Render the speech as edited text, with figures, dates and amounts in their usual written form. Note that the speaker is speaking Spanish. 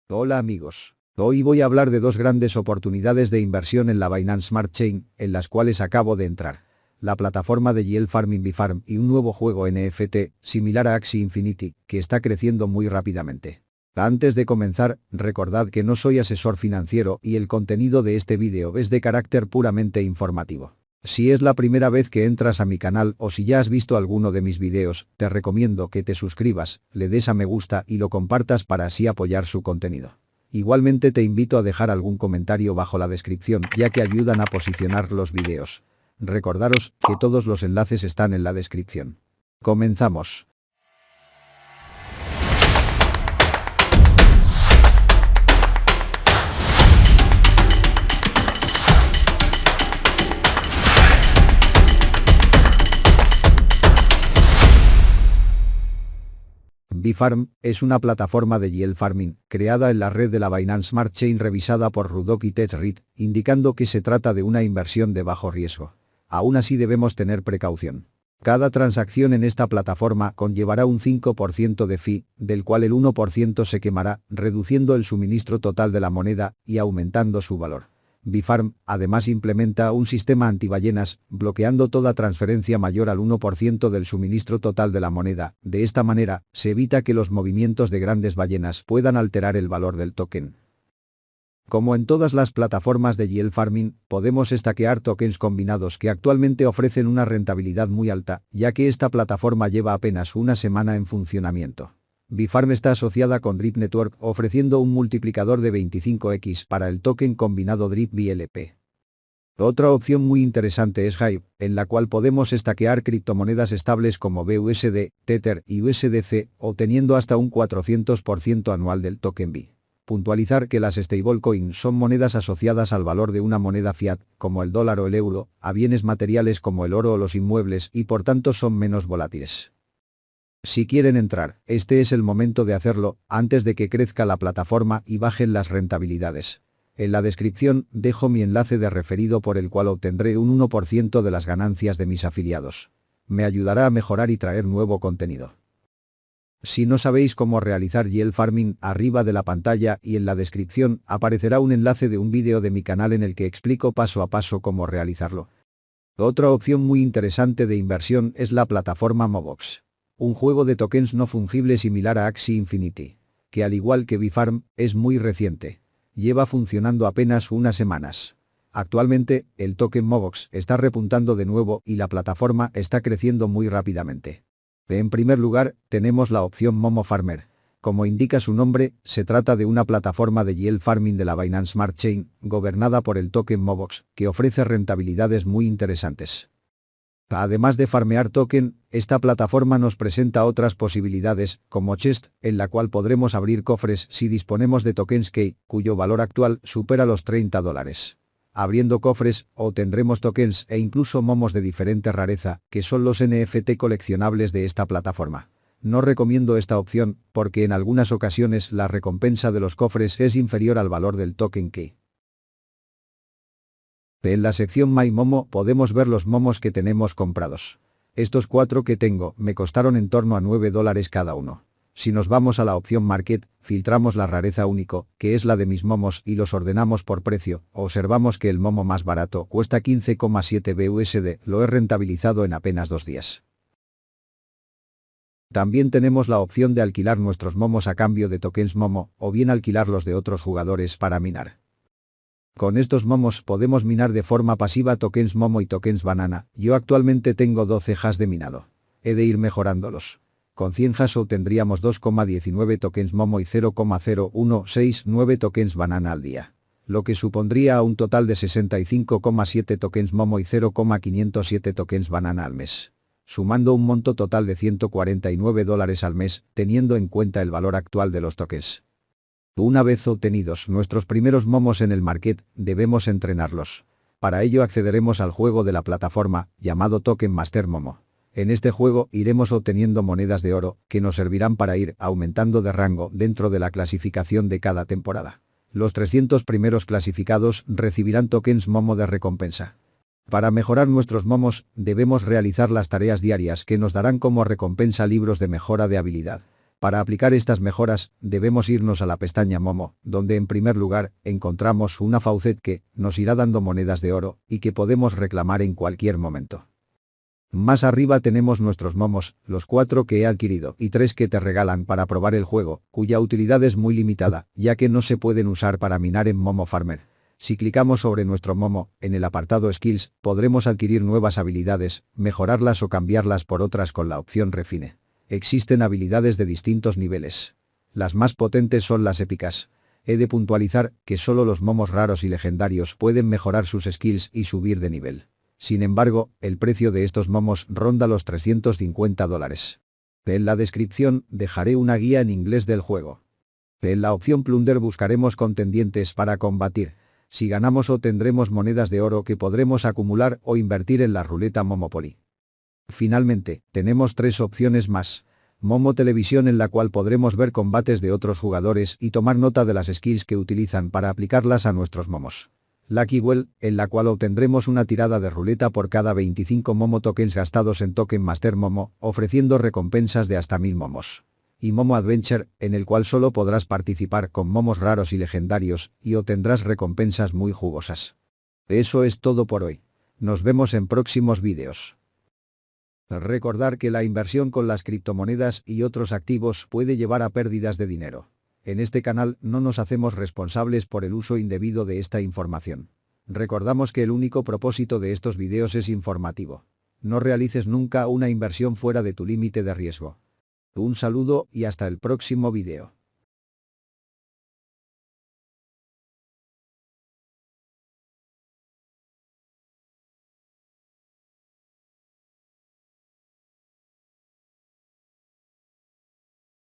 Hola amigos. Hoy voy a hablar de dos grandes oportunidades de inversión en la Binance Smart Chain, en las cuales acabo de entrar. La plataforma de yield farming Bifarm y un nuevo juego NFT, similar a Axie Infinity, que está creciendo muy rápidamente. Antes de comenzar, recordad que no soy asesor financiero y el contenido de este vídeo es de carácter puramente informativo. Si es la primera vez que entras a mi canal o si ya has visto alguno de mis videos, te recomiendo que te suscribas, le des a me gusta y lo compartas para así apoyar su contenido. Igualmente te invito a dejar algún comentario bajo la descripción, ya que ayudan a posicionar los videos. Recordaros que todos los enlaces están en la descripción. Comenzamos. Bifarm es una plataforma de yield farming creada en la red de la Binance Smart Chain revisada por Rudok y Tech Reed, indicando que se trata de una inversión de bajo riesgo. Aún así debemos tener precaución. Cada transacción en esta plataforma conllevará un 5% de fee, del cual el 1% se quemará, reduciendo el suministro total de la moneda y aumentando su valor. Bifarm, además implementa un sistema antiballenas, bloqueando toda transferencia mayor al 1% del suministro total de la moneda. De esta manera, se evita que los movimientos de grandes ballenas puedan alterar el valor del token. Como en todas las plataformas de yield farming, podemos estaquear tokens combinados que actualmente ofrecen una rentabilidad muy alta, ya que esta plataforma lleva apenas una semana en funcionamiento. Bifarm está asociada con Drip Network, ofreciendo un multiplicador de 25x para el token combinado Drip BLP. Otra opción muy interesante es Hive, en la cual podemos estaquear criptomonedas estables como BUSD, Tether y USDC, obteniendo hasta un 400% anual del token B. Puntualizar que las stablecoins son monedas asociadas al valor de una moneda fiat, como el dólar o el euro, a bienes materiales como el oro o los inmuebles y por tanto son menos volátiles. Si quieren entrar, este es el momento de hacerlo, antes de que crezca la plataforma y bajen las rentabilidades. En la descripción dejo mi enlace de referido por el cual obtendré un 1% de las ganancias de mis afiliados. Me ayudará a mejorar y traer nuevo contenido. Si no sabéis cómo realizar yield farming, arriba de la pantalla y en la descripción aparecerá un enlace de un vídeo de mi canal en el que explico paso a paso cómo realizarlo. Otra opción muy interesante de inversión es la plataforma Mobox. Un juego de tokens no fungible similar a Axie Infinity, que al igual que Bifarm, es muy reciente. Lleva funcionando apenas unas semanas. Actualmente, el token Mobox está repuntando de nuevo y la plataforma está creciendo muy rápidamente. En primer lugar, tenemos la opción Momo Farmer. Como indica su nombre, se trata de una plataforma de yield farming de la Binance Smart Chain, gobernada por el token Mobox, que ofrece rentabilidades muy interesantes. Además de farmear token, esta plataforma nos presenta otras posibilidades, como Chest, en la cual podremos abrir cofres si disponemos de tokens Key, cuyo valor actual supera los $30. Abriendo cofres, obtendremos tokens e incluso momos de diferente rareza, que son los NFT coleccionables de esta plataforma. No recomiendo esta opción, porque en algunas ocasiones la recompensa de los cofres es inferior al valor del token Key. En la sección My Momo podemos ver los momos que tenemos comprados. Estos 4 que tengo me costaron en torno a $9 cada uno. Si nos vamos a la opción Market, filtramos la rareza único, que es la de mis momos y los ordenamos por precio, observamos que el momo más barato cuesta 15,7 BUSD, lo he rentabilizado en apenas 2 días. También tenemos la opción de alquilar nuestros momos a cambio de tokens Momo, o bien alquilarlos de otros jugadores para minar. Con estos momos podemos minar de forma pasiva tokens Momo y tokens Banana. Yo actualmente tengo 12 hash de minado. He de ir mejorándolos. Con 100 hash obtendríamos 2,19 tokens Momo y 0,0169 tokens Banana al día. Lo que supondría un total de 65,7 tokens Momo y 0,507 tokens Banana al mes. Sumando un monto total de $149 al mes, teniendo en cuenta el valor actual de los tokens. Una vez obtenidos nuestros primeros momos en el market, debemos entrenarlos. Para ello accederemos al juego de la plataforma, llamado Token Master Momo. En este juego iremos obteniendo monedas de oro, que nos servirán para ir aumentando de rango dentro de la clasificación de cada temporada. Los 300 primeros clasificados recibirán tokens Momo de recompensa. Para mejorar nuestros momos, debemos realizar las tareas diarias que nos darán como recompensa libros de mejora de habilidad. Para aplicar estas mejoras, debemos irnos a la pestaña Momo, donde en primer lugar, encontramos una faucet que nos irá dando monedas de oro y que podemos reclamar en cualquier momento. Más arriba tenemos nuestros momos, los 4 que he adquirido y 3 que te regalan para probar el juego, cuya utilidad es muy limitada, ya que no se pueden usar para minar en Momo Farmer. Si clicamos sobre nuestro momo, en el apartado Skills, podremos adquirir nuevas habilidades, mejorarlas o cambiarlas por otras con la opción Refine. Existen habilidades de distintos niveles. Las más potentes son las épicas. He de puntualizar que solo los momos raros y legendarios pueden mejorar sus skills y subir de nivel. Sin embargo, el precio de estos momos ronda los $350. En la descripción dejaré una guía en inglés del juego. En la opción Plunder buscaremos contendientes para combatir. Si ganamos obtendremos monedas de oro que podremos acumular o invertir en la ruleta Momopoly. Finalmente, tenemos 3 opciones más. Momo Televisión, en la cual podremos ver combates de otros jugadores y tomar nota de las skills que utilizan para aplicarlas a nuestros momos. Lucky Well, en la cual obtendremos una tirada de ruleta por cada 25 Momo tokens gastados en Token Master Momo, ofreciendo recompensas de hasta 1000 momos. Y Momo Adventure, en el cual solo podrás participar con momos raros y legendarios y obtendrás recompensas muy jugosas. Eso es todo por hoy. Nos vemos en próximos vídeos. Recordar que la inversión con las criptomonedas y otros activos puede llevar a pérdidas de dinero. En este canal no nos hacemos responsables por el uso indebido de esta información. Recordamos que el único propósito de estos videos es informativo. No realices nunca una inversión fuera de tu límite de riesgo. Un saludo y hasta el próximo video.